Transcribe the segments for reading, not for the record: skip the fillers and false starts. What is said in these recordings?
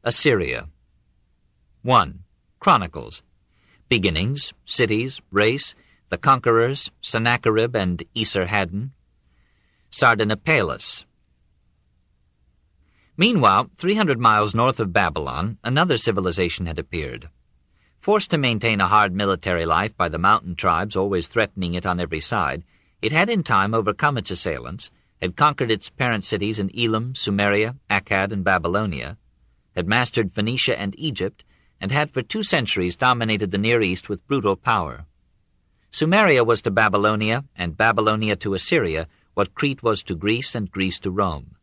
Assyria. 1. Chronicles. Beginnings, cities, race, the conquerors, Sennacherib and Esarhaddon. Sardanapalus. Meanwhile, 300 miles north of Babylon, another civilization had appeared. Forced to maintain a hard military life by the mountain tribes always threatening it on every side, it had in time overcome its assailants, had conquered its parent cities in Elam, Sumeria, Akkad, and Babylonia, had mastered Phoenicia and Egypt, and had for 2 centuries dominated the Near East with brutal power. Sumeria was to Babylonia, and Babylonia to Assyria, what Crete was to Greece and Greece to Rome.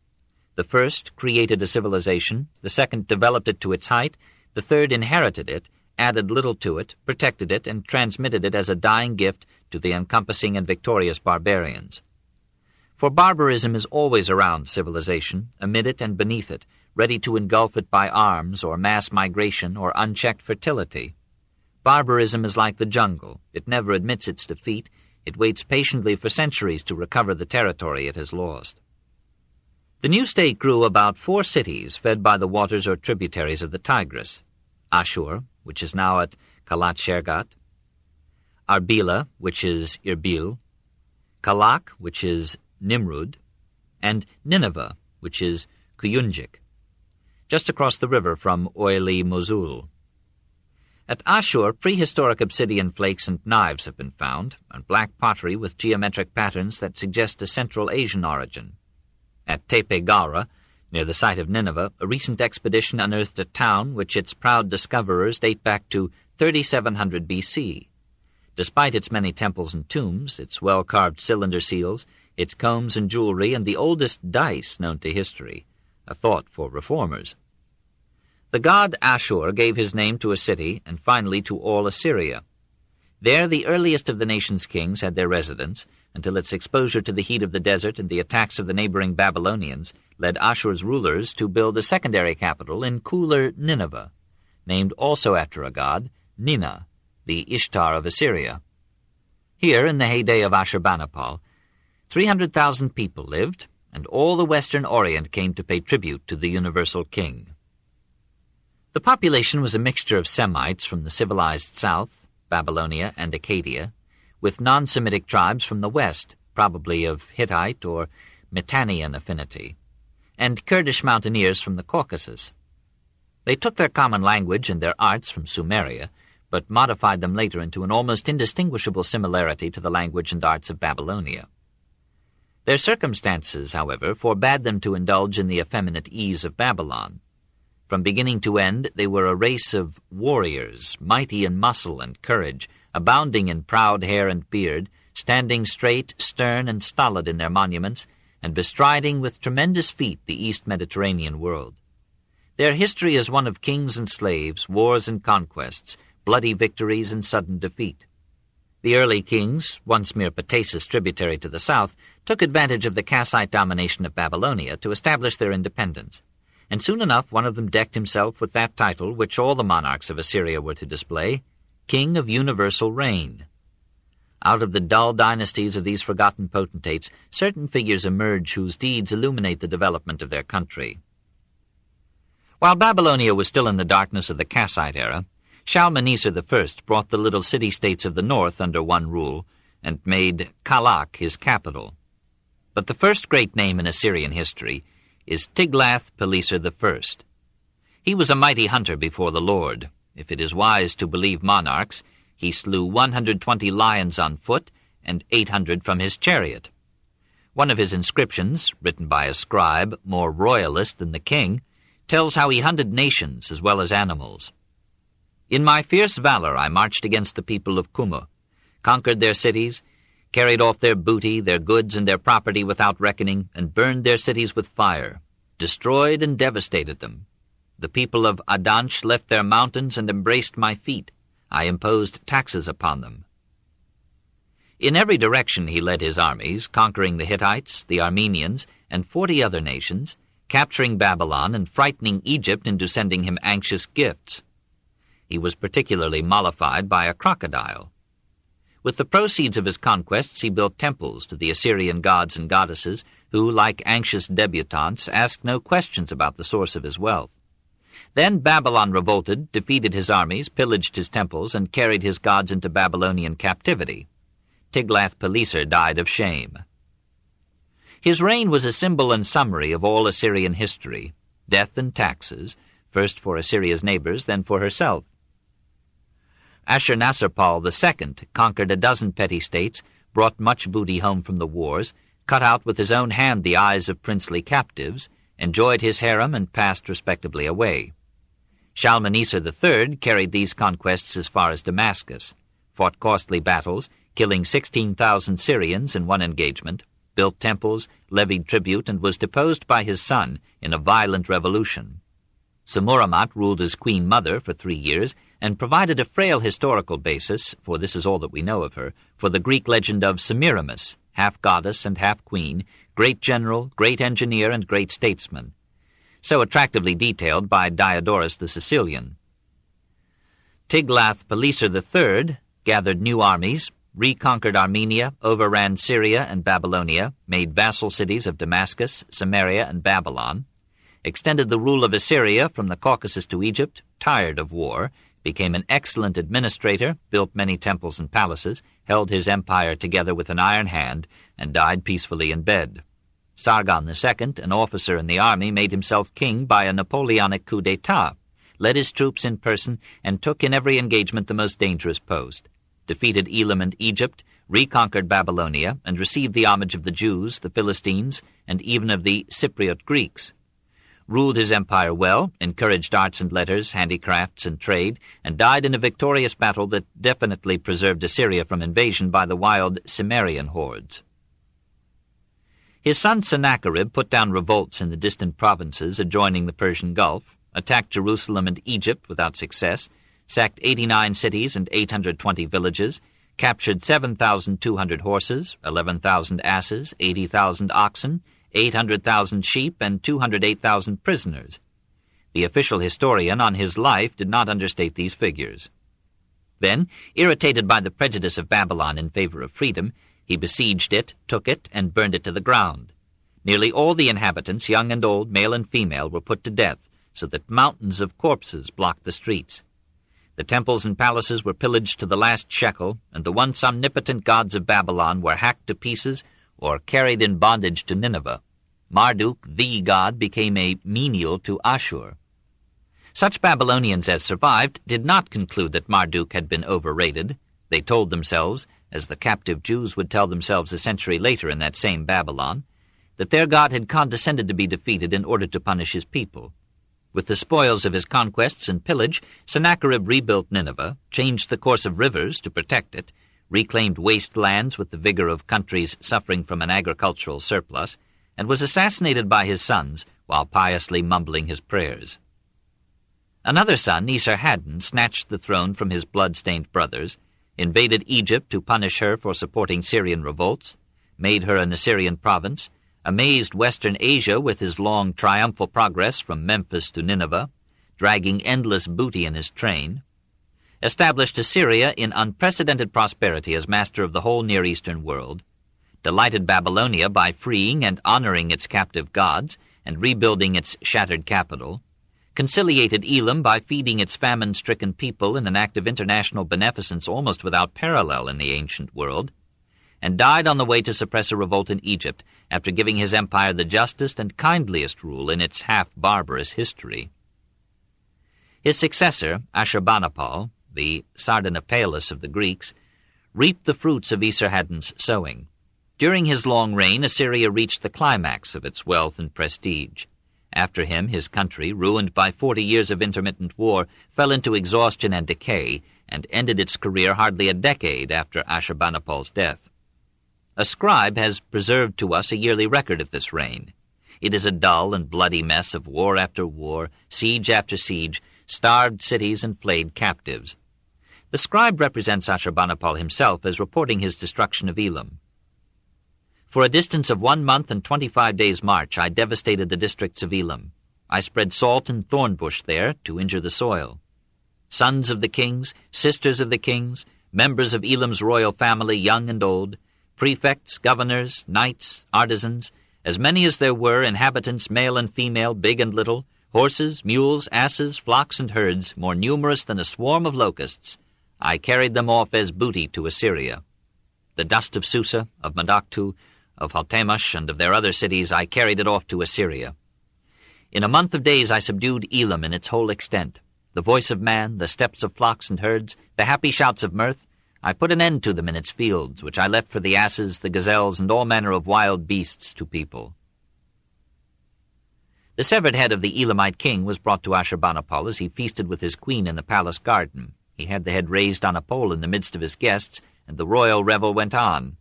The first created a civilization, the second developed it to its height, the third inherited it, added little to it, protected it, and transmitted it as a dying gift to the encompassing and victorious barbarians. For barbarism is always around civilization, amid it and beneath it, ready to engulf it by arms or mass migration or unchecked fertility. Barbarism is like the jungle. It never admits its defeat. It waits patiently for centuries to recover the territory it has lost. The new state grew about 4 cities fed by the waters or tributaries of the Tigris: Ashur, which is now at Kalat Shergat; Arbela, which is Irbil; Kalak, which is Nimrud; and Nineveh, which is Kuyunjik, just across the river from oily Mosul. At Ashur, prehistoric obsidian flakes and knives have been found, and black pottery with geometric patterns that suggest a Central Asian origin. At Tepe Gawra, near the site of Nineveh, a recent expedition unearthed a town which its proud discoverers date back to 3700 B.C. Despite its many temples and tombs, its well-carved cylinder seals, its combs and jewelry, and the oldest dice known to history, a thought for reformers. The god Ashur gave his name to a city and finally to all Assyria. There the earliest of the nation's kings had their residence, until its exposure to the heat of the desert and the attacks of the neighboring Babylonians led Ashur's rulers to build a secondary capital in cooler Nineveh, named also after a god, Nina, the Ishtar of Assyria. Here, in the heyday of Ashurbanipal, 300,000 people lived, and all the Western Orient came to pay tribute to the universal king. The population was a mixture of Semites from the civilized south, Babylonia and Acadia, with non-Semitic tribes from the west, probably of Hittite or Mitannian affinity, and Kurdish mountaineers from the Caucasus. They took their common language and their arts from Sumeria, but modified them later into an almost indistinguishable similarity to the language and arts of Babylonia. Their circumstances, however, forbade them to indulge in the effeminate ease of Babylon. From beginning to end, they were a race of warriors, mighty in muscle and courage, abounding in proud hair and beard, standing straight, stern, and stolid in their monuments, and bestriding with tremendous feat the East Mediterranean world. Their history is one of kings and slaves, wars and conquests, bloody victories and sudden defeat. The early kings, once mere Patasis tributary to the south, took advantage of the Kassite domination of Babylonia to establish their independence, and soon enough one of them decked himself with that title which all the monarchs of Assyria were to display, King of Universal Reign. Out of the dull dynasties of these forgotten potentates, certain figures emerge whose deeds illuminate the development of their country. While Babylonia was still in the darkness of the Kassite era, Shalmaneser I brought the little city-states of the north under one rule and made Kalak his capital. But the first great name in Assyrian history is Tiglath-Pileser I. He was a mighty hunter before the Lord. If it is wise to believe monarchs, he slew 120 lions on foot and 800 from his chariot. One of his inscriptions, written by a scribe more royalist than the king, tells how he hunted nations as well as animals. In my fierce valor I marched against the people of Kumu, conquered their cities, carried off their booty, their goods, and their property without reckoning, and burned their cities with fire, destroyed and devastated them. The people of Adansh left their mountains and embraced my feet. I imposed taxes upon them. In every direction he led his armies, conquering the Hittites, the Armenians, and 40 other nations, capturing Babylon and frightening Egypt into sending him anxious gifts. He was particularly mollified by a crocodile. With the proceeds of his conquests he built temples to the Assyrian gods and goddesses, who, like anxious debutantes, asked no questions about the source of his wealth. Then Babylon revolted, defeated his armies, pillaged his temples, and carried his gods into Babylonian captivity. Tiglath-Pileser died of shame. His reign was a symbol and summary of all Assyrian history, death and taxes, first for Assyria's neighbors, then for herself. Ashurnasirpal II conquered a dozen petty states, brought much booty home from the wars, cut out with his own hand the eyes of princely captives, enjoyed his harem, and passed respectably away. Shalmaneser III carried these conquests as far as Damascus, fought costly battles, killing 16,000 Syrians in one engagement, built temples, levied tribute, and was deposed by his son in a violent revolution. Samuramat ruled as queen mother for 3 years, and provided a frail historical basis, for this is all that we know of her, for the Greek legend of Semiramis, half goddess and half queen, great general, great engineer, and great statesman, so attractively detailed by Diodorus the Sicilian. Tiglath-Pileser III gathered new armies, reconquered Armenia, overran Syria and Babylonia, made vassal cities of Damascus, Samaria, and Babylon, extended the rule of Assyria from the Caucasus to Egypt, tired of war, became an excellent administrator, built many temples and palaces, held his empire together with an iron hand, and died peacefully in bed. Sargon II, an officer in the army, made himself king by a Napoleonic coup d'etat, led his troops in person, and took in every engagement the most dangerous post, defeated Elam and Egypt, reconquered Babylonia, and received the homage of the Jews, the Philistines, and even of the Cypriot Greeks. Ruled his empire well, encouraged arts and letters, handicrafts, and trade, and died in a victorious battle that definitely preserved Assyria from invasion by the wild Cimmerian hordes. His son Sennacherib put down revolts in the distant provinces adjoining the Persian Gulf, attacked Jerusalem and Egypt without success, sacked 89 cities and 820 villages, captured 7,200 horses, 11,000 asses, 80,000 oxen, 800,000 sheep, and 208,000 prisoners. The official historian on his life did not understate these figures. Then, irritated by the prejudice of Babylon in favor of freedom, he besieged it, took it, and burned it to the ground. Nearly all the inhabitants, young and old, male and female, were put to death, so that mountains of corpses blocked the streets. The temples and palaces were pillaged to the last shekel, and the once omnipotent gods of Babylon were hacked to pieces or carried in bondage to Nineveh. Marduk, the god, became a menial to Ashur. Such Babylonians as survived did not conclude that Marduk had been overrated. They told themselves, as the captive Jews would tell themselves a century later in that same Babylon, that their god had condescended to be defeated in order to punish his people. With the spoils of his conquests and pillage, Sennacherib rebuilt Nineveh, changed the course of rivers to protect it, reclaimed waste lands with the vigor of countries suffering from an agricultural surplus, and was assassinated by his sons while piously mumbling his prayers. Another son, Esarhaddon, snatched the throne from his blood-stained brothers, invaded Egypt to punish her for supporting Syrian revolts, made her an Assyrian province, amazed Western Asia with his long triumphal progress from Memphis to Nineveh, dragging endless booty in his train, established Assyria in unprecedented prosperity as master of the whole Near Eastern world, delighted Babylonia by freeing and honoring its captive gods and rebuilding its shattered capital, conciliated Elam by feeding its famine-stricken people in an act of international beneficence almost without parallel in the ancient world, and died on the way to suppress a revolt in Egypt after giving his empire the justest and kindliest rule in its half-barbarous history. His successor, Ashurbanipal, the Sardanapalus of the Greeks, reaped the fruits of Esarhaddon's sowing. During his long reign, Assyria reached the climax of its wealth and prestige. After him, his country, ruined by 40 years of intermittent war, fell into exhaustion and decay, and ended its career hardly a decade after Ashurbanipal's death. A scribe has preserved to us a yearly record of this reign. It is a dull and bloody mess of war after war, siege after siege, starved cities and flayed captives. The scribe represents Ashurbanipal himself as reporting his destruction of Elam. For a distance of 1 month and 25 days' march, I devastated the districts of Elam. I spread salt and thorn bush there to injure the soil. Sons of the kings, sisters of the kings, members of Elam's royal family, young and old, prefects, governors, knights, artisans, as many as there were, inhabitants, male and female, big and little, Horses, mules, asses, flocks, and herds, more numerous than a swarm of locusts, I carried them off as booty to Assyria. The dust of Susa, of Madaktu, of Haltemash, and of their other cities, I carried it off to Assyria. In a month of days I subdued Elam in its whole extent. The voice of man, the steps of flocks and herds, the happy shouts of mirth, I put an end to them in its fields, which I left for the asses, the gazelles, and all manner of wild beasts to people. The severed head of the Elamite king was brought to Ashurbanipal as he feasted with his queen in the palace garden. He had the head raised on a pole in the midst of his guests, and the royal revel went on.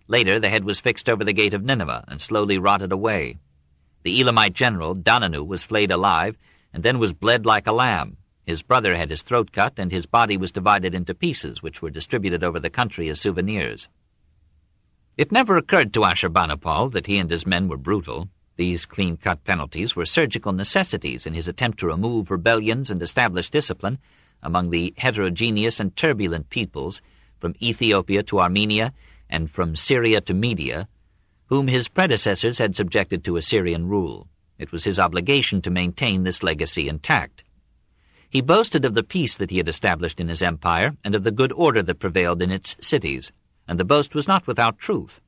Later the head was fixed over the gate of Nineveh, and slowly rotted away. The Elamite general, Dananu, was flayed alive, and then was bled like a lamb. His brother had his throat cut, and his body was divided into pieces, which were distributed over the country as souvenirs. It never occurred to Ashurbanipal that he and his men were brutal. These clean-cut penalties were surgical necessities in his attempt to remove rebellions and establish discipline among the heterogeneous and turbulent peoples from Ethiopia to Armenia and from Syria to Media, whom his predecessors had subjected to Assyrian rule. It was his obligation to maintain this legacy intact. He boasted of the peace that he had established in his empire and of the good order that prevailed in its cities, and the boast was not without truth.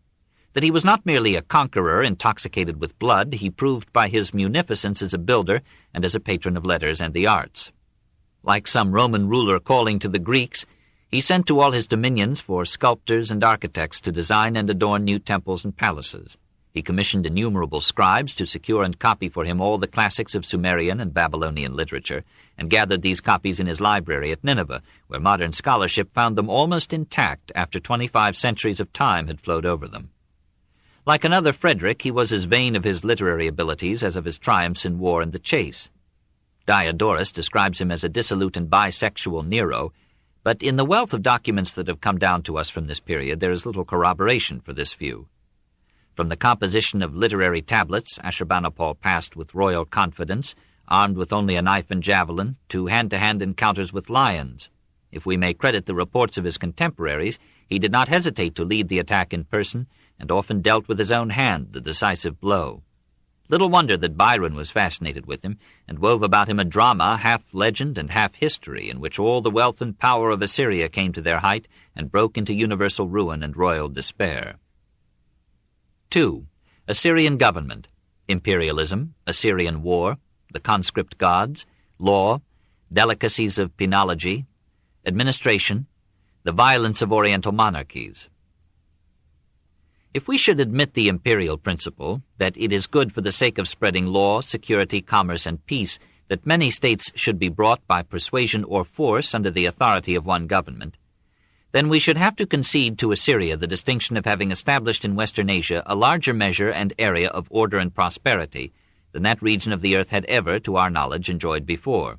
That he was not merely a conqueror intoxicated with blood, he proved by his munificence as a builder and as a patron of letters and the arts. Like some Roman ruler calling to the Greeks, he sent to all his dominions for sculptors and architects to design and adorn new temples and palaces. He commissioned innumerable scribes to secure and copy for him all the classics of Sumerian and Babylonian literature, and gathered these copies in his library at Nineveh, where modern scholarship found them almost intact after 25 centuries of time had flowed over them. Like another Frederick, he was as vain of his literary abilities as of his triumphs in war and the chase. Diodorus describes him as a dissolute and bisexual Nero, but in the wealth of documents that have come down to us from this period there is little corroboration for this view. From the composition of literary tablets, Ashurbanipal passed with royal confidence, armed with only a knife and javelin, to hand-to-hand encounters with lions. If we may credit the reports of his contemporaries, he did not hesitate to lead the attack in person, and often dealt with his own hand the decisive blow. Little wonder that Byron was fascinated with him, and wove about him a drama half legend and half history, in which all the wealth and power of Assyria came to their height and broke into universal ruin and royal despair. 2. Assyrian government, imperialism, Assyrian war, the conscript gods, law, delicacies of penology, administration, the violence of Oriental monarchies. If we should admit the imperial principle, that it is good for the sake of spreading law, security, commerce, and peace, that many states should be brought by persuasion or force under the authority of one government, then we should have to concede to Assyria the distinction of having established in Western Asia a larger measure and area of order and prosperity than that region of the earth had ever, to our knowledge, enjoyed before.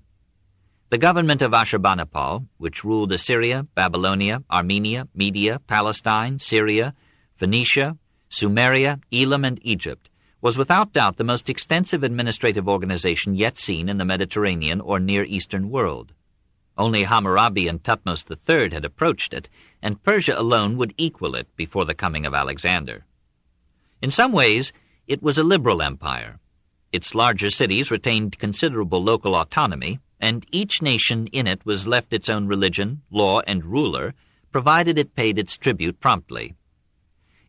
The government of Ashurbanipal, which ruled Assyria, Babylonia, Armenia, Media, Palestine, Syria, Phoenicia, Sumeria, Elam, and Egypt, was without doubt the most extensive administrative organization yet seen in the Mediterranean or Near Eastern world. Only Hammurabi and Thutmose III had approached it, and Persia alone would equal it before the coming of Alexander. In some ways, it was a liberal empire. Its larger cities retained considerable local autonomy, and each nation in it was left its own religion, law, and ruler, provided it paid its tribute promptly.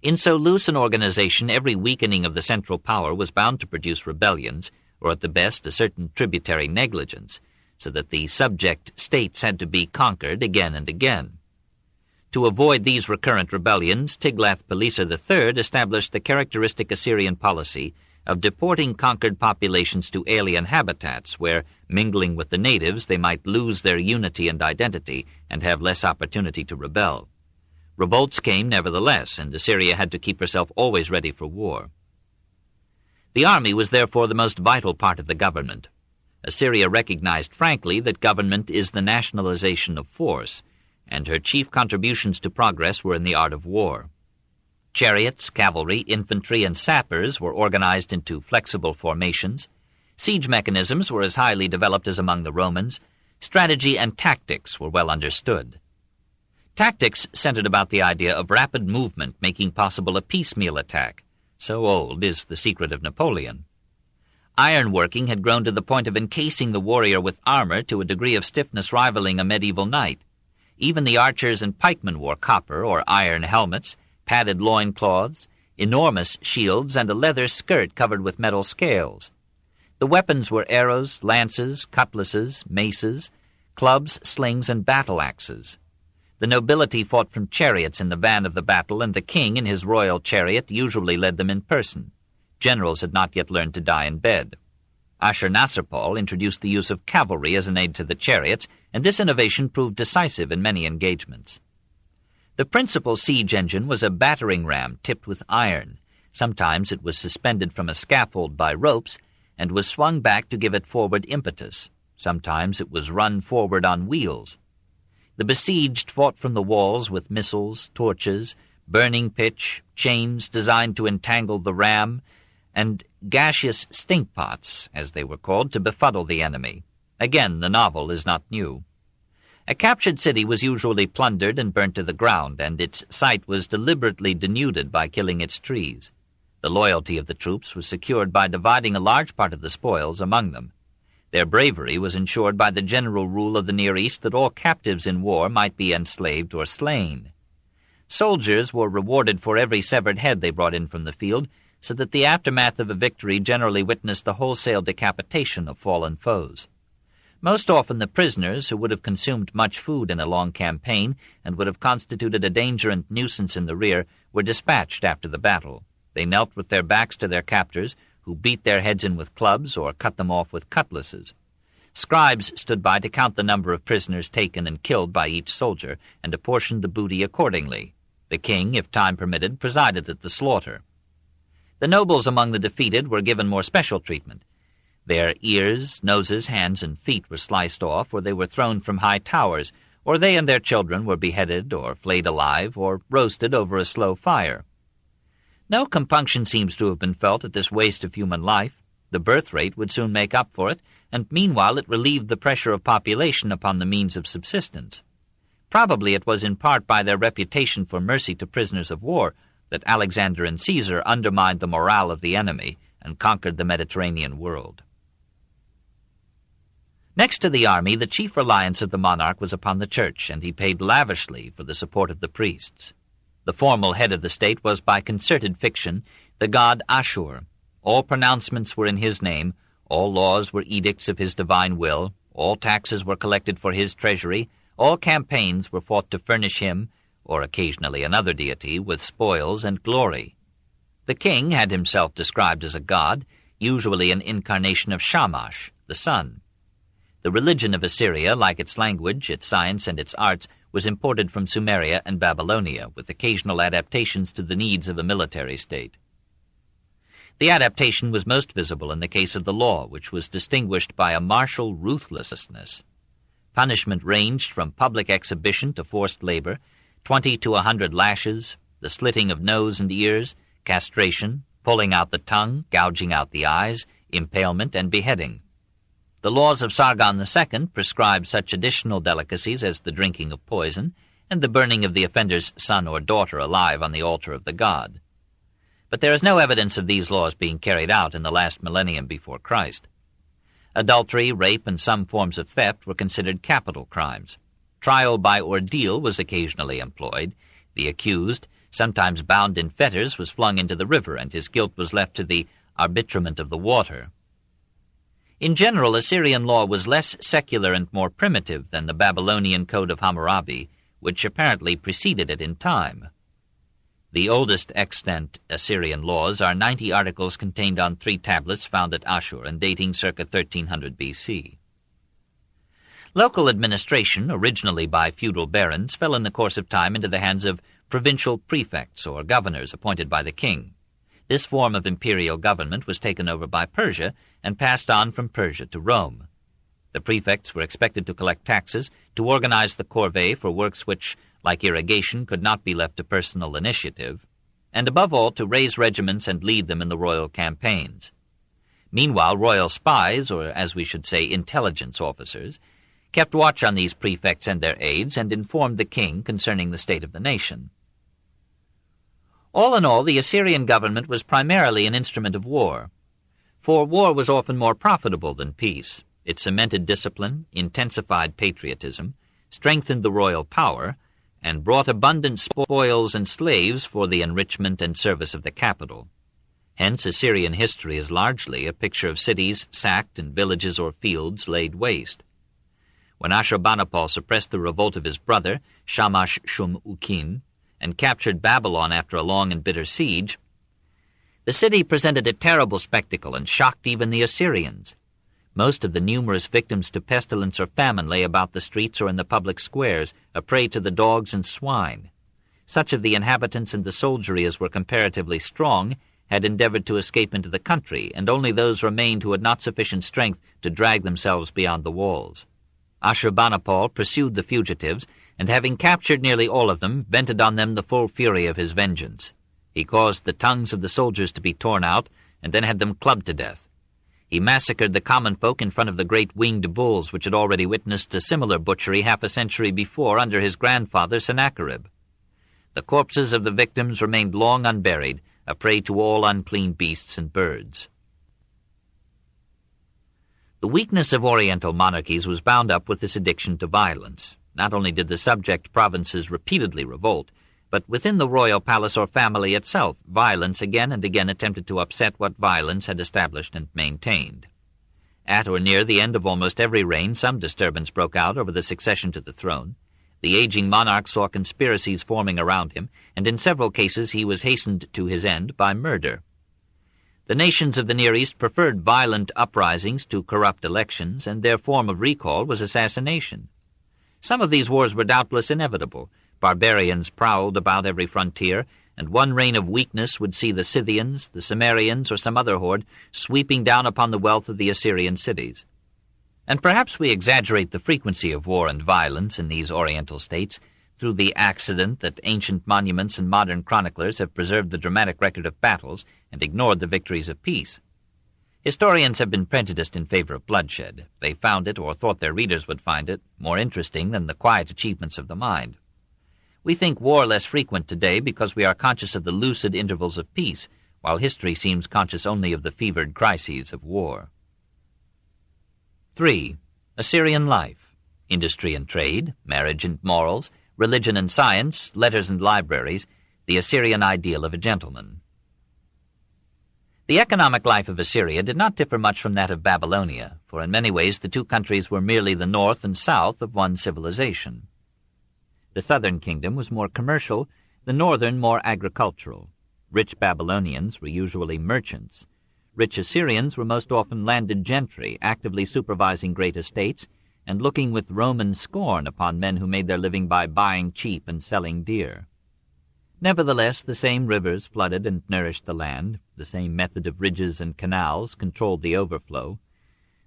In so loose an organization, every weakening of the central power was bound to produce rebellions, or at the best a certain tributary negligence, so that the subject states had to be conquered again and again. To avoid these recurrent rebellions, Tiglath-Pileser III established the characteristic Assyrian policy of deporting conquered populations to alien habitats where, mingling with the natives, they might lose their unity and identity and have less opportunity to rebel. Revolts came nevertheless, and Assyria had to keep herself always ready for war. The army was therefore the most vital part of the government. Assyria recognized frankly that government is the nationalization of force, and her chief contributions to progress were in the art of war. Chariots, cavalry, infantry, and sappers were organized into flexible formations. Siege mechanisms were as highly developed as among the Romans. Strategy and tactics were well understood. Tactics centered about the idea of rapid movement making possible a piecemeal attack. So old is the secret of Napoleon. Ironworking had grown to the point of encasing the warrior with armor to a degree of stiffness rivaling a medieval knight. Even the archers and pikemen wore copper or iron helmets, padded loincloths, enormous shields, and a leather skirt covered with metal scales. The weapons were arrows, lances, cutlasses, maces, clubs, slings, and battle-axes. The nobility fought from chariots in the van of the battle, and the king in his royal chariot usually led them in person. Generals had not yet learned to die in bed. Ashurnasirpal introduced the use of cavalry as an aid to the chariots, and this innovation proved decisive in many engagements. The principal siege engine was a battering ram tipped with iron. Sometimes it was suspended from a scaffold by ropes and was swung back to give it forward impetus. Sometimes it was run forward on wheels. The besieged fought from the walls with missiles, torches, burning pitch, chains designed to entangle the ram, and gaseous stinkpots, as they were called, to befuddle the enemy. Again, the novel is not new. A captured city was usually plundered and burnt to the ground, and its site was deliberately denuded by killing its trees. The loyalty of the troops was secured by dividing a large part of the spoils among them. Their bravery was ensured by the general rule of the Near East that all captives in war might be enslaved or slain. Soldiers were rewarded for every severed head they brought in from the field, so that the aftermath of a victory generally witnessed the wholesale decapitation of fallen foes. Most often the prisoners, who would have consumed much food in a long campaign and would have constituted a danger and nuisance in the rear, were dispatched after the battle. They knelt with their backs to their captors, who beat their heads in with clubs or cut them off with cutlasses. Scribes stood by to count the number of prisoners taken and killed by each soldier, and apportioned the booty accordingly. The king, if time permitted, presided at the slaughter. The nobles among the defeated were given more special treatment. Their ears, noses, hands, and feet were sliced off, or they were thrown from high towers, or they and their children were beheaded or flayed alive or roasted over a slow fire. No compunction seems to have been felt at this waste of human life. The birth rate would soon make up for it, and meanwhile it relieved the pressure of population upon the means of subsistence. Probably it was in part by their reputation for mercy to prisoners of war that Alexander and Caesar undermined the morale of the enemy and conquered the Mediterranean world. Next to the army, the chief reliance of the monarch was upon the church, and he paid lavishly for the support of the priests. The formal head of the state was, by concerted fiction, the god Ashur. All pronouncements were in his name, all laws were edicts of his divine will, all taxes were collected for his treasury, all campaigns were fought to furnish him, or occasionally another deity, with spoils and glory. The king had himself described as a god, usually an incarnation of Shamash, the sun. The religion of Assyria, like its language, its science, and its arts, was imported from Sumeria and Babylonia, with occasional adaptations to the needs of a military state. The adaptation was most visible in the case of the law, which was distinguished by a martial ruthlessness. Punishment ranged from public exhibition to forced labor, 20 to 100 lashes, the slitting of nose and ears, castration, pulling out the tongue, gouging out the eyes, impalement, and beheading. The laws of Sargon II prescribed such additional delicacies as the drinking of poison and the burning of the offender's son or daughter alive on the altar of the god. But there is no evidence of these laws being carried out in the last millennium before Christ. Adultery, rape, and some forms of theft were considered capital crimes. Trial by ordeal was occasionally employed. The accused, sometimes bound in fetters, was flung into the river, and his guilt was left to the arbitrament of the water. In general, Assyrian law was less secular and more primitive than the Babylonian Code of Hammurabi, which apparently preceded it in time. The oldest extant Assyrian laws are 90 articles contained on 3 tablets found at Ashur and dating circa 1300 BC. Local administration, originally by feudal barons, fell in the course of time into the hands of provincial prefects or governors appointed by the king. This form of imperial government was taken over by Persia and passed on from Persia to Rome. The prefects were expected to collect taxes, to organize the corvée for works which, like irrigation, could not be left to personal initiative, and above all to raise regiments and lead them in the royal campaigns. Meanwhile, royal spies, or as we should say intelligence officers, kept watch on these prefects and their aides and informed the king concerning the state of the nation. All in all, the Assyrian government was primarily an instrument of war. For war was often more profitable than peace. It cemented discipline, intensified patriotism, strengthened the royal power, and brought abundant spoils and slaves for the enrichment and service of the capital. Hence, Assyrian history is largely a picture of cities sacked and villages or fields laid waste. When Ashurbanipal suppressed the revolt of his brother, Shamash-shum-ukin, and captured Babylon after a long and bitter siege, the city presented a terrible spectacle and shocked even the Assyrians. Most of the numerous victims to pestilence or famine lay about the streets or in the public squares, a prey to the dogs and swine. Such of the inhabitants and the soldiery as were comparatively strong had endeavored to escape into the country, and only those remained who had not sufficient strength to drag themselves beyond the walls. Ashurbanipal pursued the fugitives, and having captured nearly all of them, vented on them the full fury of his vengeance. He caused the tongues of the soldiers to be torn out, and then had them clubbed to death. He massacred the common folk in front of the great winged bulls which had already witnessed a similar butchery half a century before under his grandfather Sennacherib. The corpses of the victims remained long unburied, a prey to all unclean beasts and birds. The weakness of Oriental monarchies was bound up with this addiction to violence. Not only did the subject provinces repeatedly revolt, but within the royal palace or family itself, violence again and again attempted to upset what violence had established and maintained. At or near the end of almost every reign, some disturbance broke out over the succession to the throne. The aging monarch saw conspiracies forming around him, and in several cases he was hastened to his end by murder. The nations of the Near East preferred violent uprisings to corrupt elections, and their form of recall was assassination. Some of these wars were doubtless inevitable. Barbarians prowled about every frontier, and one reign of weakness would see the Scythians, the Cimmerians, or some other horde sweeping down upon the wealth of the Assyrian cities. And perhaps we exaggerate the frequency of war and violence in these Oriental states through the accident that ancient monuments and modern chroniclers have preserved the dramatic record of battles and ignored the victories of peace. Historians have been prejudiced in favor of bloodshed. They found it, or thought their readers would find it, more interesting than the quiet achievements of the mind. We think war less frequent today because we are conscious of the lucid intervals of peace, while history seems conscious only of the fevered crises of war. 3. Assyrian life: industry and trade, marriage and morals, religion and science, letters and libraries, the Assyrian ideal of a gentleman. The economic life of Assyria did not differ much from that of Babylonia, for in many ways the two countries were merely the north and south of one civilization. The southern kingdom was more commercial, the northern more agricultural. Rich Babylonians were usually merchants. Rich Assyrians were most often landed gentry, actively supervising great estates, and looking with Roman scorn upon men who made their living by buying cheap and selling dear. Nevertheless, the same rivers flooded and nourished the land, the same method of ridges and canals controlled the overflow,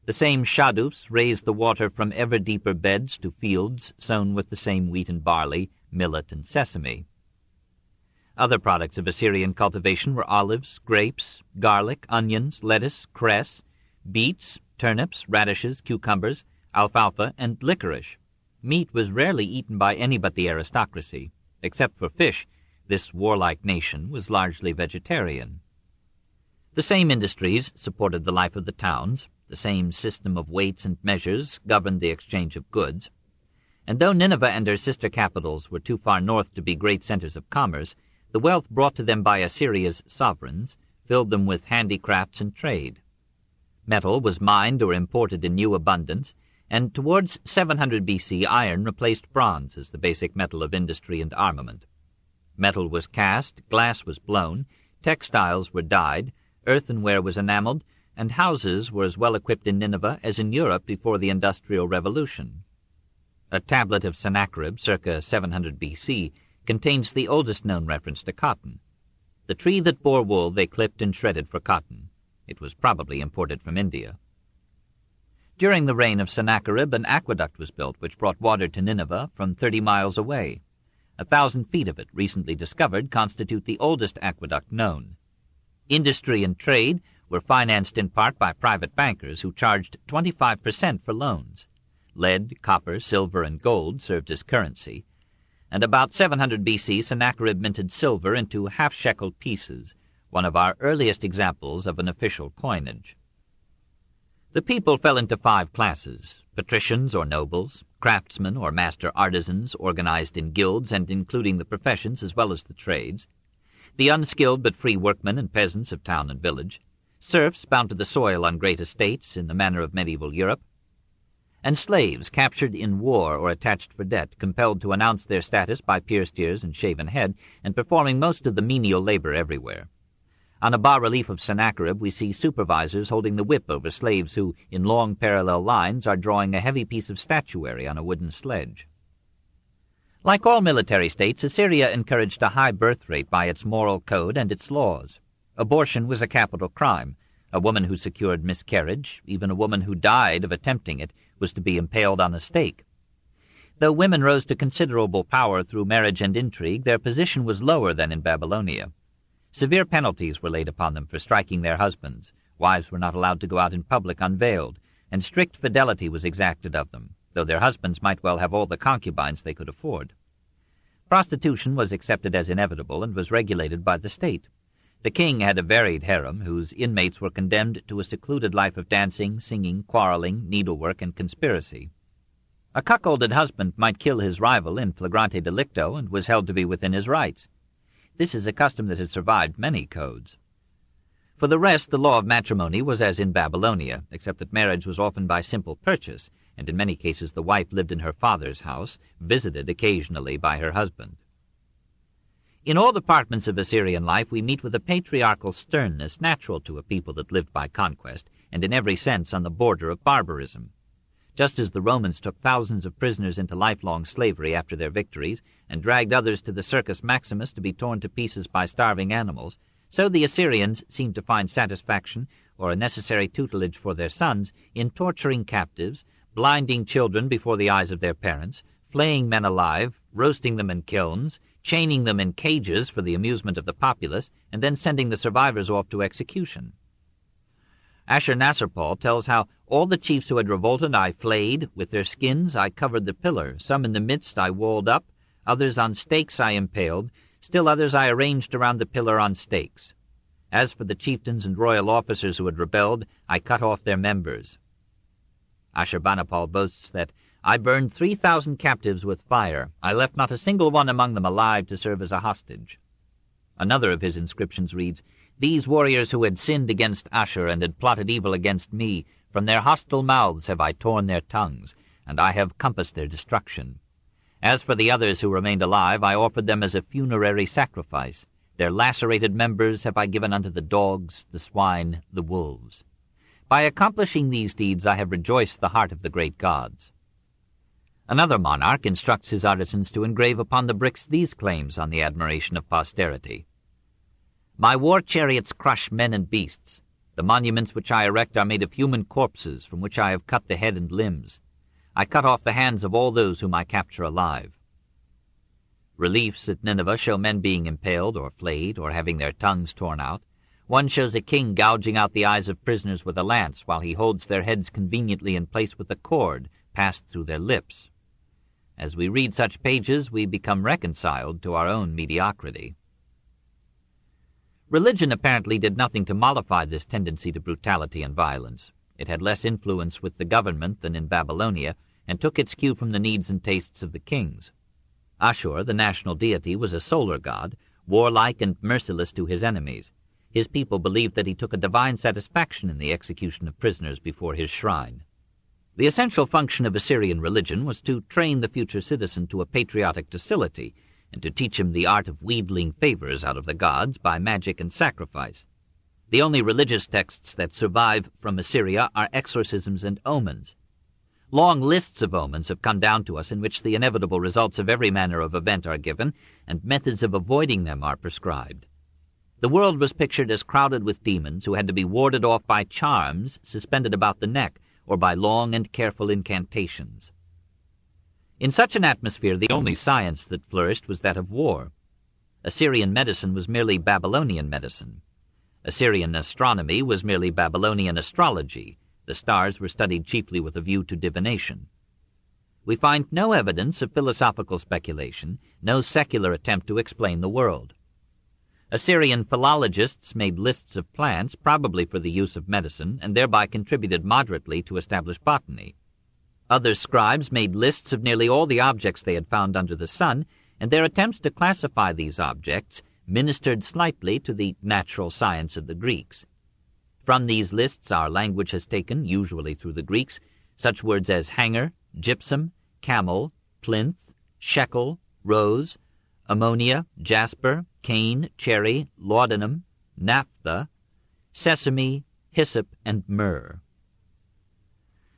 the same shadufs raised the water from ever deeper beds to fields sown with the same wheat and barley, millet and sesame. Other products of Assyrian cultivation were olives, grapes, garlic, onions, lettuce, cress, beets, turnips, radishes, cucumbers, alfalfa, and licorice. Meat was rarely eaten by any but the aristocracy. Except for fish, this warlike nation was largely vegetarian. The same industries supported the life of the towns. The same system of weights and measures governed the exchange of goods. And though Nineveh and her sister capitals were too far north to be great centers of commerce, the wealth brought to them by Assyria's sovereigns filled them with handicrafts and trade. Metal was mined or imported in new abundance, and towards 700 B.C. iron replaced bronze as the basic metal of industry and armament. Metal was cast, glass was blown, textiles were dyed, earthenware was enameled, and houses were as well equipped in Nineveh as in Europe before the Industrial Revolution. A tablet of Sennacherib, circa 700 B.C., contains the oldest known reference to cotton. The tree that bore wool they clipped and shredded for cotton. It was probably imported from India. During the reign of Sennacherib, an aqueduct was built which brought water to Nineveh from 30 miles away. 1,000 feet of it, recently discovered, constitute the oldest aqueduct known. Industry and trade were financed in part by private bankers who charged 25% for loans. Lead, copper, silver, and gold served as currency, and about 700 B.C. Sennacherib minted silver into half-shekel pieces, one of our earliest examples of an official coinage. The people fell into 5 classes: patricians or nobles, craftsmen or master artisans organized in guilds and including the professions as well as the trades, the unskilled but free workmen and peasants of town and village, serfs bound to the soil on great estates in the manner of medieval Europe, and slaves captured in war or attached for debt, compelled to announce their status by pierced ears and shaven head, and performing most of the menial labor everywhere. On a bas-relief of Sennacherib we see supervisors holding the whip over slaves who, in long parallel lines, are drawing a heavy piece of statuary on a wooden sledge. Like all military states, Assyria encouraged a high birth rate by its moral code and its laws. Abortion was a capital crime. A woman who secured miscarriage, even a woman who died of attempting it, was to be impaled on a stake. Though women rose to considerable power through marriage and intrigue, their position was lower than in Babylonia. Severe penalties were laid upon them for striking their husbands. Wives were not allowed to go out in public unveiled, and strict fidelity was exacted of them, though their husbands might well have all the concubines they could afford. Prostitution was accepted as inevitable and was regulated by the state. The king had a varied harem, whose inmates were condemned to a secluded life of dancing, singing, quarreling, needlework, and conspiracy. A cuckolded husband might kill his rival in flagrante delicto and was held to be within his rights. This is a custom that has survived many codes. For the rest, the law of matrimony was as in Babylonia, except that marriage was often by simple purchase, and in many cases the wife lived in her father's house, visited occasionally by her husband. In all departments of Assyrian life we meet with a patriarchal sternness natural to a people that lived by conquest, and in every sense on the border of barbarism. Just as the Romans took thousands of prisoners into lifelong slavery after their victories, and dragged others to the Circus Maximus to be torn to pieces by starving animals, so the Assyrians seemed to find satisfaction, or a necessary tutelage for their sons, in torturing captives, blinding children before the eyes of their parents, flaying men alive, roasting them in kilns, chaining them in cages for the amusement of the populace, and then sending the survivors off to execution. Ashurnasirpal tells how all the chiefs who had revolted I flayed, with their skins I covered the pillar, some in the midst I walled up, others on stakes I impaled, still others I arranged around the pillar on stakes. As for the chieftains and royal officers who had rebelled, I cut off their members. Ashurbanipal boasts that I burned 3,000 captives with fire. I left not a single one among them alive to serve as a hostage. Another of his inscriptions reads, These warriors who had sinned against Ashur and had plotted evil against me, from their hostile mouths have I torn their tongues, and I have compassed their destruction. As for the others who remained alive, I offered them as a funerary sacrifice. Their lacerated members have I given unto the dogs, the swine, the wolves. By accomplishing these deeds I have rejoiced the heart of the great gods. Another monarch instructs his artisans to engrave upon the bricks these claims on the admiration of posterity. My war chariots crush men and beasts. The monuments which I erect are made of human corpses, from which I have cut the head and limbs. I cut off the hands of all those whom I capture alive. Reliefs at Nineveh show men being impaled or flayed or having their tongues torn out. One shows a king gouging out the eyes of prisoners with a lance while he holds their heads conveniently in place with a cord passed through their lips. As we read such pages, we become reconciled to our own mediocrity. Religion apparently did nothing to mollify this tendency to brutality and violence. It had less influence with the government than in Babylonia, and took its cue from the needs and tastes of the kings. Ashur, the national deity, was a solar god, warlike and merciless to his enemies. His people believed that he took a divine satisfaction in the execution of prisoners before his shrine. The essential function of Assyrian religion was to train the future citizen to a patriotic docility, and to teach him the art of wheedling favors out of the gods by magic and sacrifice. The only religious texts that survive from Assyria are exorcisms and omens. Long lists of omens have come down to us in which the inevitable results of every manner of event are given, and methods of avoiding them are prescribed. The world was pictured as crowded with demons who had to be warded off by charms suspended about the neck, or by long and careful incantations. In such an atmosphere, the only science that flourished was that of war. Assyrian medicine was merely Babylonian medicine. Assyrian astronomy was merely Babylonian astrology. The stars were studied chiefly with a view to divination. We find no evidence of philosophical speculation, no secular attempt to explain the world. Assyrian philologists made lists of plants, probably for the use of medicine, and thereby contributed moderately to establish botany. Other scribes made lists of nearly all the objects they had found under the sun, and their attempts to classify these objects ministered slightly to the natural science of the Greeks. From these lists our language has taken, usually through the Greeks, such words as hanger, gypsum, camel, plinth, shekel, rose, ammonia, jasper, cane, cherry, laudanum, naphtha, sesame, hyssop, and myrrh.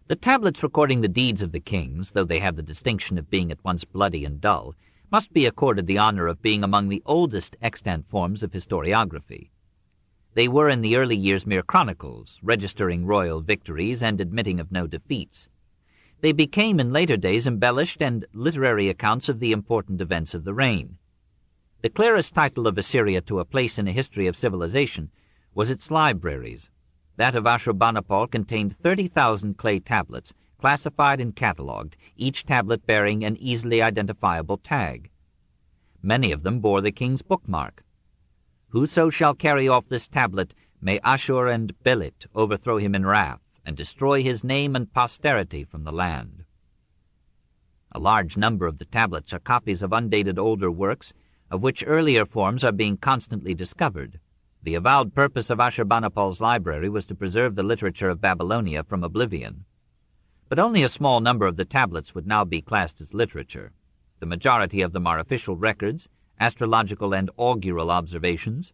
The tablets recording the deeds of the kings, though they have the distinction of being at once bloody and dull, must be accorded the honor of being among the oldest extant forms of historiography. They were in the early years mere chronicles, registering royal victories and admitting of no defeats. They became in later days embellished and literary accounts of the important events of the reign. The clearest title of Assyria to a place in a history of civilization was its libraries. That of Ashurbanipal contained 30,000 clay tablets, classified and catalogued, each tablet bearing an easily identifiable tag. Many of them bore the king's bookmark. Whoso shall carry off this tablet, may Ashur and Belit overthrow him in wrath, and destroy his name and posterity from the land. A large number of the tablets are copies of undated older works, of which earlier forms are being constantly discovered. The avowed purpose of Ashurbanipal's library was to preserve the literature of Babylonia from oblivion. But only a small number of the tablets would now be classed as literature. The majority of them are official records, astrological and augural observations,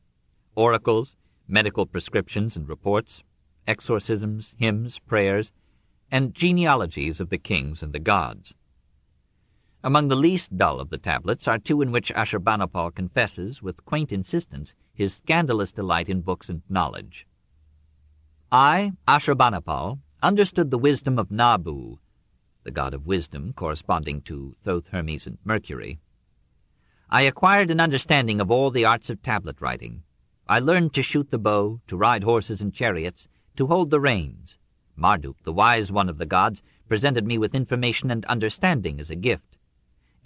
oracles, medical prescriptions and reports, exorcisms, hymns, prayers, and genealogies of the kings and the gods. Among the least dull of the tablets are two in which Ashurbanipal confesses, with quaint insistence, his scandalous delight in books and knowledge. I, Ashurbanipal, understood the wisdom of Nabu, the god of wisdom corresponding to Thoth, Hermes, and Mercury. I acquired an understanding of all the arts of tablet writing. I learned to shoot the bow, to ride horses and chariots, to hold the reins. Marduk, the wise one of the gods, presented me with information and understanding as a gift.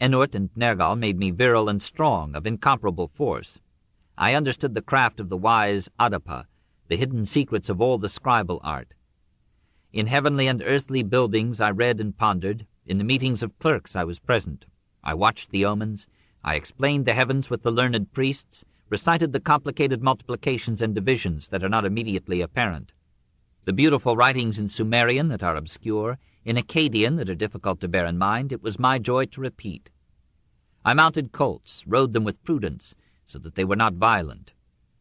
Enurt and Nergal made me virile and strong, of incomparable force. I understood the craft of the wise Adapa, the hidden secrets of all the scribal art. In heavenly and earthly buildings I read and pondered. In the meetings of clerks I was present. I watched the omens. I explained the heavens with the learned priests, recited the complicated multiplications and divisions that are not immediately apparent. The beautiful writings in Sumerian that are obscure, in Akkadian that are difficult to bear in mind, it was my joy to repeat. I mounted colts, rode them with prudence, so that they were not violent.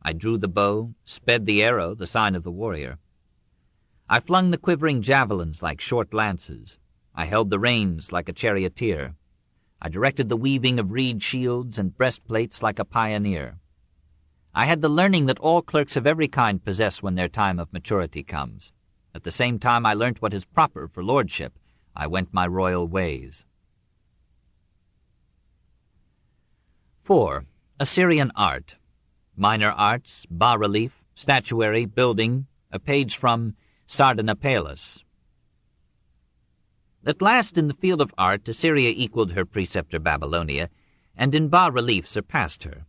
I drew the bow, sped the arrow, the sign of the warrior. I flung the quivering javelins like short lances. I held the reins like a charioteer. I directed the weaving of reed shields and breastplates like a pioneer. I had the learning that all clerks of every kind possess when their time of maturity comes. At the same time I learnt what is proper for lordship. I went my royal ways. 4. Assyrian art. Minor arts, bas-relief, statuary, building, a page from Sardanapalus. At last in the field of art Assyria equaled her preceptor Babylonia, and in bas-relief surpassed her.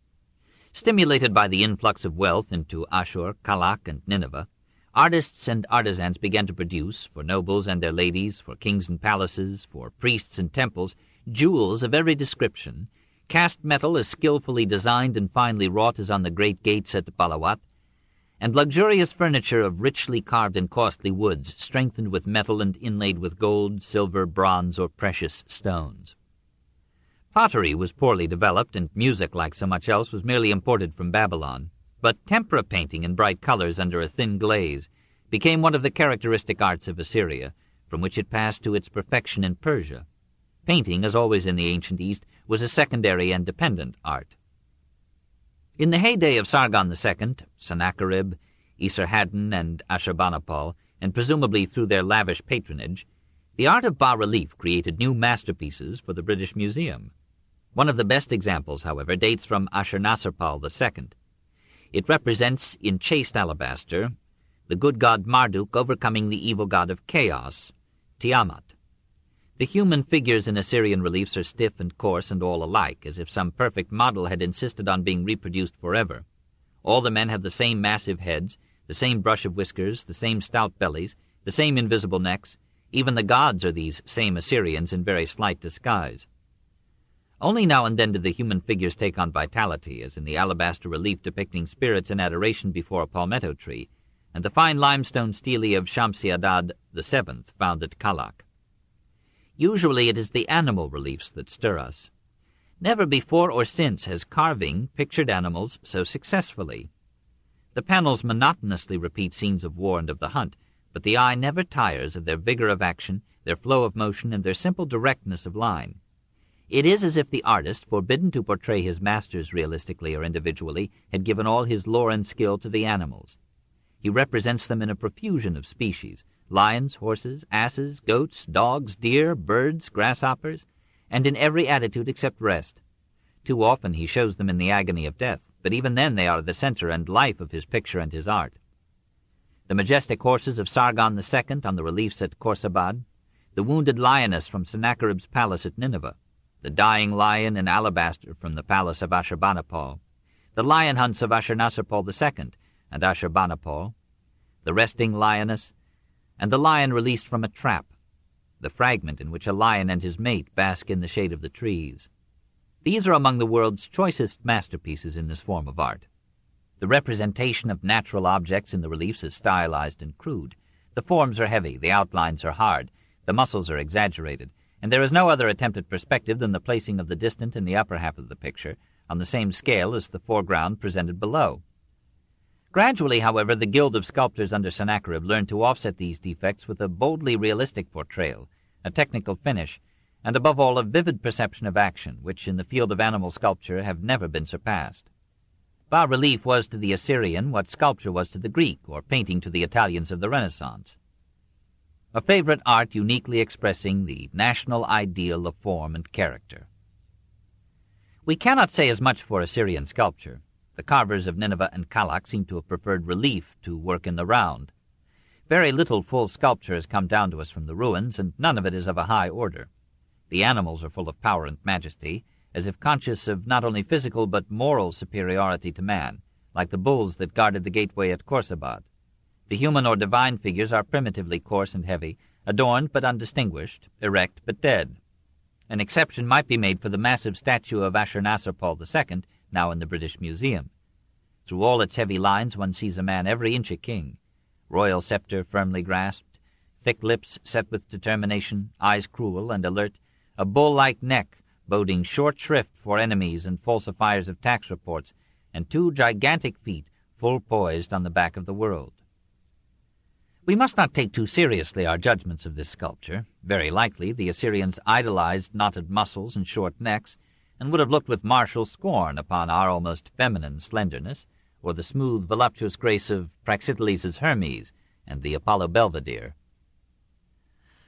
Stimulated by the influx of wealth into Ashur, Kalak, and Nineveh, artists and artisans began to produce, for nobles and their ladies, for kings and palaces, for priests and temples, jewels of every description, cast metal as skillfully designed and finely wrought as on the great gates at Balawat, and luxurious furniture of richly carved and costly woods, strengthened with metal and inlaid with gold, silver, bronze, or precious stones. Pottery was poorly developed, and music, like so much else, was merely imported from Babylon. But tempera painting in bright colors under a thin glaze became one of the characteristic arts of Assyria, from which it passed to its perfection in Persia. Painting, as always in the ancient East, was a secondary and dependent art. In the heyday of Sargon II, Sennacherib, Esarhaddon, and Ashurbanipal, and presumably through their lavish patronage, the art of bas-relief created new masterpieces for the British Museum. One of the best examples, however, dates from Ashurnasirpal II. It represents, in chased alabaster, the good god Marduk overcoming the evil god of chaos, Tiamat. The human figures in Assyrian reliefs are stiff and coarse and all alike, as if some perfect model had insisted on being reproduced forever. All the men have the same massive heads, the same brush of whiskers, the same stout bellies, the same invisible necks. Even the gods are these same Assyrians in very slight disguise. Only now and then do the human figures take on vitality, as in the alabaster relief depicting spirits in adoration before a palmetto tree, and the fine limestone stele of Shamsi-Adad VII, found at Kalak. Usually it is the animal reliefs that stir us. Never before or since has carving pictured animals so successfully. The panels monotonously repeat scenes of war and of the hunt, but the eye never tires of their vigor of action, their flow of motion, and their simple directness of line. It is as if the artist, forbidden to portray his masters realistically or individually, had given all his lore and skill to the animals. He represents them in a profusion of species: lions, horses, asses, goats, dogs, deer, birds, grasshoppers, and in every attitude except rest. Too often he shows them in the agony of death, but even then they are the center and life of his picture and his art. The majestic horses of Sargon II on the reliefs at Khorsabad, the wounded lioness from Sennacherib's palace at Nineveh, the dying lion in alabaster from the palace of Ashurbanipal, the lion hunts of Ashurnasirpal II and Ashurbanipal, the resting lioness, and the lion released from a trap, the fragment in which a lion and his mate bask in the shade of the trees. These are among the world's choicest masterpieces in this form of art. The representation of natural objects in the reliefs is stylized and crude. The forms are heavy, the outlines are hard, the muscles are exaggerated, and there is no other attempt at perspective than the placing of the distant in the upper half of the picture, on the same scale as the foreground presented below. Gradually, however, the guild of sculptors under Sennacherib learned to offset these defects with a boldly realistic portrayal, a technical finish, and above all a vivid perception of action, which in the field of animal sculpture have never bas surpassed. Bas-relief was to the Assyrian what sculpture was to the Greek, or painting to the Italians of the Renaissance. A favorite art uniquely expressing the national ideal of form and character. We cannot say as much for Assyrian sculpture. The carvers of Nineveh and Kalak seem to have preferred relief to work in the round. Very little full sculpture has come down to us from the ruins, and none of it is of a high order. The animals are full of power and majesty, as if conscious of not only physical but moral superiority to man, like the bulls that guarded the gateway at Khorsabad. The human or divine figures are primitively coarse and heavy, adorned but undistinguished, erect but dead. An exception might be made for the massive statue of Ashurnasirpal II, now in the British Museum. Through all its heavy lines one sees a man every inch a king, royal scepter firmly grasped, thick lips set with determination, eyes cruel and alert, a bull-like neck boding short shrift for enemies and falsifiers of tax reports, and two gigantic feet full poised on the back of the world. We must not take too seriously our judgments of this sculpture. Very likely the Assyrians idolized knotted muscles and short necks, and would have looked with martial scorn upon our almost feminine slenderness, or the smooth, voluptuous grace of Praxiteles' Hermes and the Apollo Belvedere.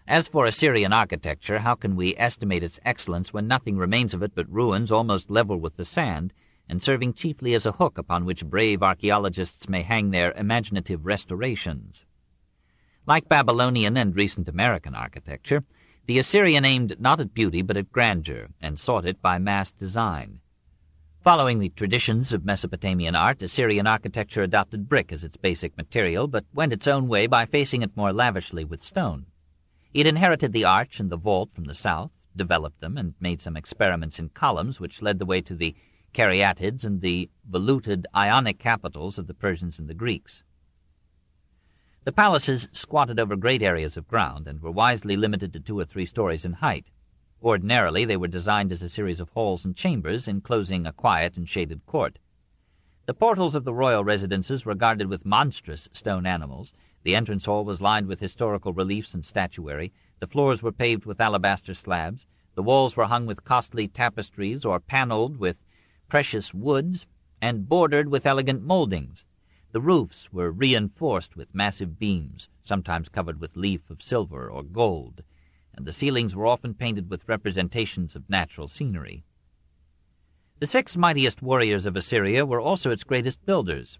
As for Assyrian architecture, how can we estimate its excellence when nothing remains of it but ruins almost level with the sand, and serving chiefly as a hook upon which brave archaeologists may hang their imaginative restorations? Like Babylonian and recent American architecture, the Assyrian aimed not at beauty but at grandeur, and sought it by mass design. Following the traditions of Mesopotamian art, Assyrian architecture adopted brick as its basic material, but went its own way by facing it more lavishly with stone. It inherited the arch and the vault from the south, developed them, and made some experiments in columns which led the way to the caryatids and the voluted Ionic capitals of the Persians and the Greeks. The palaces squatted over great areas of ground and were wisely limited to 2 or 3 stories in height. Ordinarily they were designed as a series of halls and chambers enclosing a quiet and shaded court. The portals of the royal residences were guarded with monstrous stone animals. The entrance hall was lined with historical reliefs and statuary. The floors were paved with alabaster slabs. The walls were hung with costly tapestries or paneled with precious woods and bordered with elegant moldings. The roofs were reinforced with massive beams, sometimes covered with leaf of silver or gold, and the ceilings were often painted with representations of natural scenery. The 6 mightiest warriors of Assyria were also its greatest builders.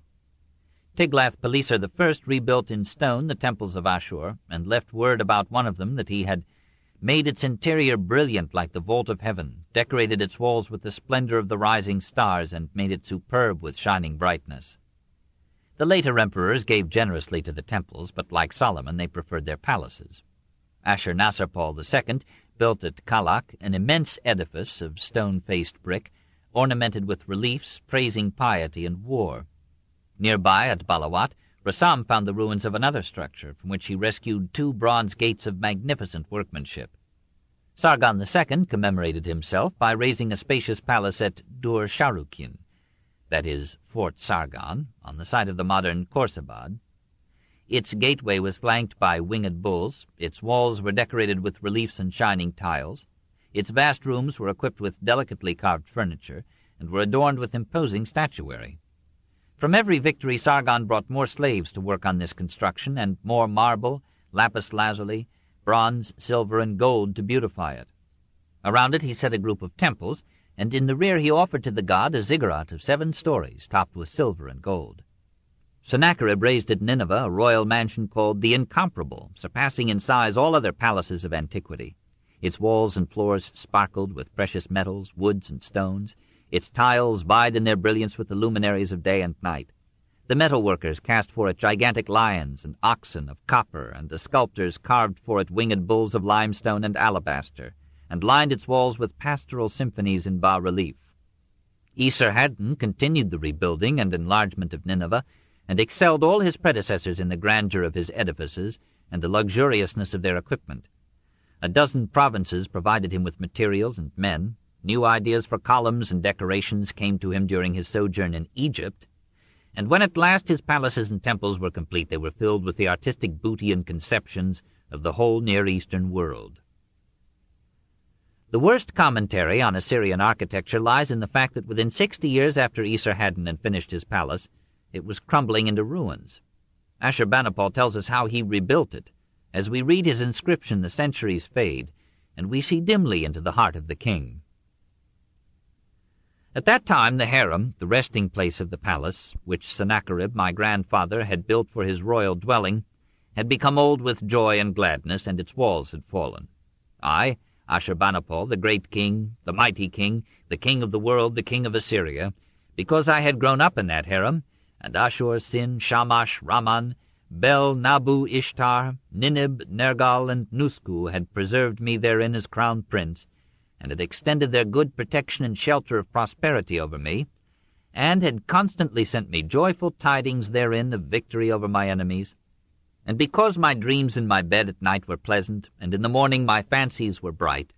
Tiglath-Pileser I rebuilt in stone the temples of Ashur, and left word about one of them that he had made its interior brilliant like the vault of heaven, decorated its walls with the splendor of the rising stars, and made it superb with shining brightness. The later emperors gave generously to the temples, but like Solomon they preferred their palaces. Ashurnasirpal II built at Kalak an immense edifice of stone-faced brick, ornamented with reliefs praising piety and war. Nearby at Balawat, Rassam found the ruins of another structure, from which he rescued 2 bronze gates of magnificent workmanship. Sargon II commemorated himself by raising a spacious palace at Dur Sharukin, that is, Fort Sargon, on the site of the modern Khorsabad. Its gateway was flanked by winged bulls, its walls were decorated with reliefs and shining tiles, its vast rooms were equipped with delicately carved furniture, and were adorned with imposing statuary. From every victory Sargon brought more slaves to work on this construction, and more marble, lapis lazuli, bronze, silver, and gold to beautify it. Around it he set a group of temples, and in the rear he offered to the god a ziggurat of 7 stories, topped with silver and gold. Sennacherib raised at Nineveh a royal mansion called the Incomparable, surpassing in size all other palaces of antiquity. Its walls and floors sparkled with precious metals, woods, and stones. Its tiles vied in their brilliance with the luminaries of day and night. The metalworkers cast for it gigantic lions and oxen of copper, and the sculptors carved for it winged bulls of limestone and alabaster, and lined its walls with pastoral symphonies in bas-relief. Esarhaddon continued the rebuilding and enlargement of Nineveh, and excelled all his predecessors in the grandeur of his edifices and the luxuriousness of their equipment. A dozen provinces provided him with materials and men. New ideas for columns and decorations came to him during his sojourn in Egypt, and when at last his palaces and temples were complete, they were filled with the artistic booty and conceptions of the whole Near Eastern world. The worst commentary on Assyrian architecture lies in the fact that within 60 years after Esarhaddon had finished his palace, it was crumbling into ruins. Ashurbanipal tells us how he rebuilt it. As we read his inscription, the centuries fade, and we see dimly into the heart of the king. At that time the harem, the resting place of the palace, which Sennacherib, my grandfather, had built for his royal dwelling, had become old with joy and gladness, and its walls had fallen. I, Ashurbanipal, the great king, the mighty king, the king of the world, the king of Assyria, because I had grown up in that harem, and Ashur, Sin, Shamash, Raman, Bel, Nabu, Ishtar, Ninib, Nergal, and Nusku had preserved me therein as crown prince, and had extended their good protection and shelter of prosperity over me, and had constantly sent me joyful tidings therein of victory over my enemies. And because my dreams in my bed at night were pleasant, and in the morning my fancies were bright,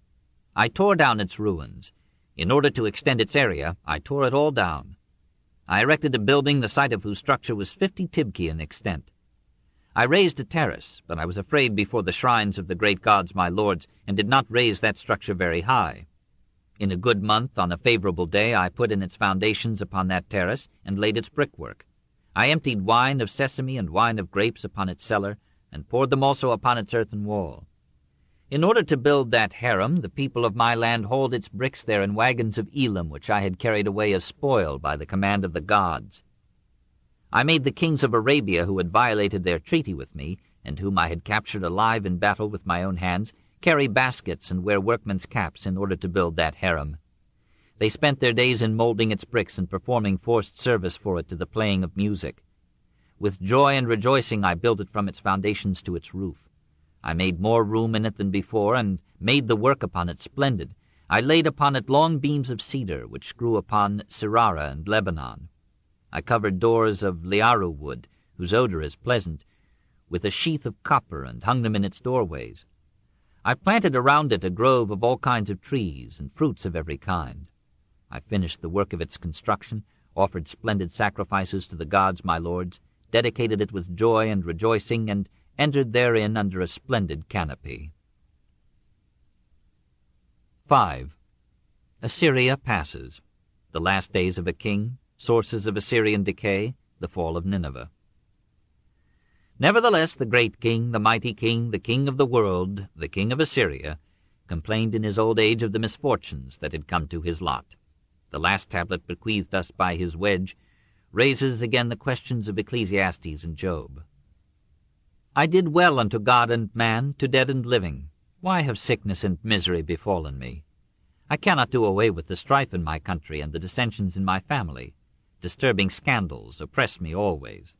I tore down its ruins. In order to extend its area, I tore it all down. I erected a building the site of whose structure was 50 tibki in extent. I raised a terrace, but I was afraid before the shrines of the great gods my lords, and did not raise that structure very high. In a good month, on a favorable day, I put in its foundations upon that terrace, and laid its brickwork. I emptied wine of sesame and wine of grapes upon its cellar, and poured them also upon its earthen wall. In order to build that harem, the people of my land hauled its bricks there in wagons of Elam, which I had carried away as spoil by the command of the gods. I made the kings of Arabia, who had violated their treaty with me, and whom I had captured alive in battle with my own hands, carry baskets and wear workmen's caps in order to build that harem. They spent their days in molding its bricks and performing forced service for it to the playing of music. With joy and rejoicing I built it from its foundations to its roof. I made more room in it than before, and made the work upon it splendid. I laid upon it long beams of cedar, which grew upon Sirara and Lebanon. I covered doors of liaru wood, whose odor is pleasant, with a sheath of copper, and hung them in its doorways. I planted around it a grove of all kinds of trees, and fruits of every kind. I finished the work of its construction, offered splendid sacrifices to the gods my lords, dedicated it with joy and rejoicing, and entered therein under a splendid canopy. 5. Assyria passes. The last days of a king, sources of Assyrian decay, the fall of Nineveh. Nevertheless, the great king, the mighty king, the king of the world, the king of Assyria, complained in his old age of the misfortunes that had come to his lot. The last tablet bequeathed us by his wedge raises again the questions of Ecclesiastes and Job. I did well unto God and man, to dead and living. Why have sickness and misery befallen me? I cannot do away with the strife in my country and the dissensions in my family. Disturbing scandals oppress me always.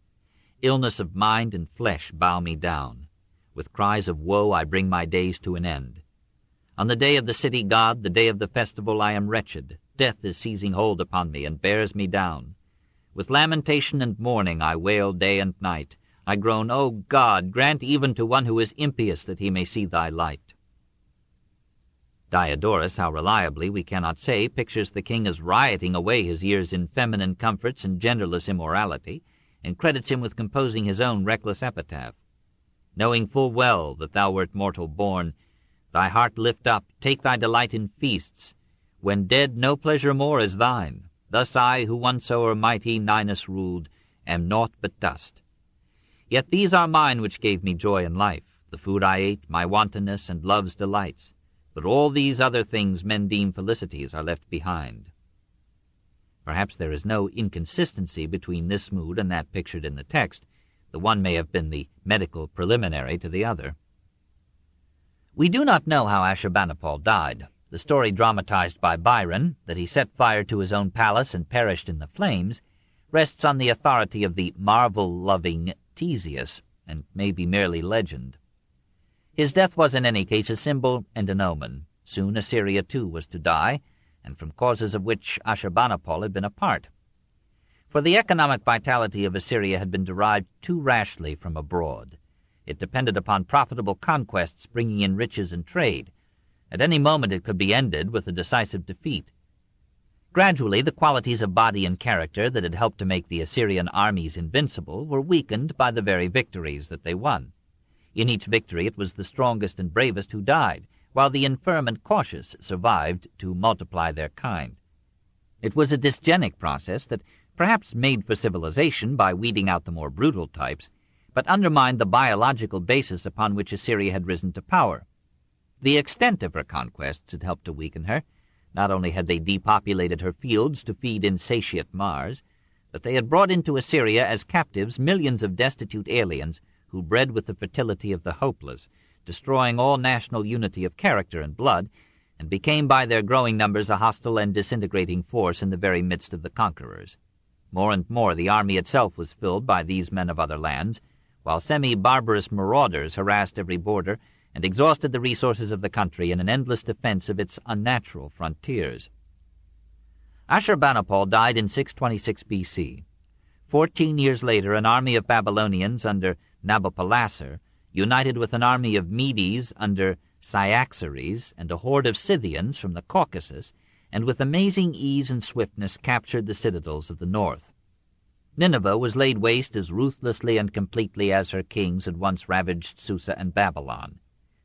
Illness of mind and flesh bow me down. With cries of woe I bring my days to an end. On the day of the city god, the day of the festival, I am wretched. Death is seizing hold upon me and bears me down. With lamentation and mourning I wail day and night. I groan, O God, grant even to one who is impious that he may see thy light. Diodorus, how reliably we cannot say, pictures the king as rioting away his years in feminine comforts and genderless immorality, and credits him with composing his own reckless epitaph. Knowing full well that thou wert mortal born, thy heart lift up, take thy delight in feasts. When dead, no pleasure more is thine. Thus I, who once o'er mighty Ninus ruled, am naught but dust. Yet these are mine which gave me joy in life, the food I ate, my wantonness, and love's delights. But all these other things men deem felicities are left behind. Perhaps there is no inconsistency between this mood and that pictured in the text. The one may have been the medical preliminary to the other. We do not know how Ashurbanipal died. The story dramatized by Byron, that he set fire to his own palace and perished in the flames, rests on the authority of the marvel-loving Ctesias, and may be merely legend. His death was in any case a symbol and an omen. Soon Assyria too was to die, and from causes of which Ashurbanipal had been a part. For the economic vitality of Assyria had been derived too rashly from abroad. It depended upon profitable conquests bringing in riches and trade. At any moment it could be ended with a decisive defeat. Gradually the qualities of body and character that had helped to make the Assyrian armies invincible were weakened by the very victories that they won. In each victory it was the strongest and bravest who died, while the infirm and cautious survived to multiply their kind. It was a dysgenic process that perhaps made for civilization by weeding out the more brutal types, but undermined the biological basis upon which Assyria had risen to power. The extent of her conquests had helped to weaken her. Not only had they depopulated her fields to feed insatiate Mars, but they had brought into Assyria as captives millions of destitute aliens who bred with the fertility of the hopeless, destroying all national unity of character and blood, and became by their growing numbers a hostile and disintegrating force in the very midst of the conquerors. More and more the army itself was filled by these men of other lands, while semi-barbarous marauders harassed every border and exhausted the resources of the country in an endless defense of its unnatural frontiers. Ashurbanipal died in 626 B.C. 14 years later, an army of Babylonians under Nabopolassar, united with an army of Medes under Cyaxares and a horde of Scythians from the Caucasus, and with amazing ease and swiftness captured the citadels of the north. Nineveh was laid waste as ruthlessly and completely as her kings had once ravaged Susa and Babylon.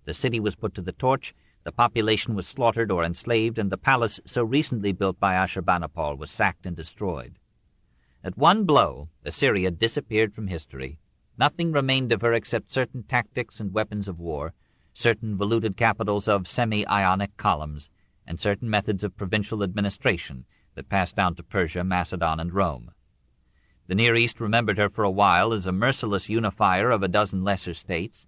The city was put to the torch, the population was slaughtered or enslaved, and the palace so recently built by Ashurbanipal was sacked and destroyed. At one blow, Assyria disappeared from history. Nothing remained of her except certain tactics and weapons of war, certain voluted capitals of semi-Ionic columns, and certain methods of provincial administration that passed down to Persia, Macedon, and Rome. The Near East remembered her for a while as a merciless unifier of a dozen lesser states,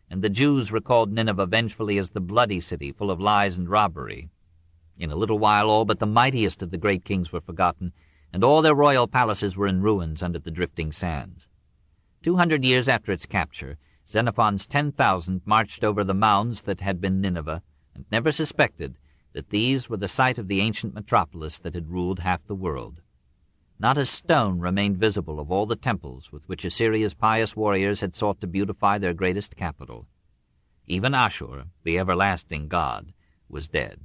and the Jews recalled Nineveh vengefully as the bloody city full of lies and robbery. In a little while all but the mightiest of the great kings were forgotten, and all their royal palaces were in ruins under the drifting sands. 200 years after its capture, Xenophon's 10,000 marched over the mounds that had been Nineveh, and never suspected that these were the site of the ancient metropolis that had ruled half the world. Not a stone remained visible of all the temples with which Assyria's pious warriors had sought to beautify their greatest capital. Even Ashur, the everlasting god, was dead.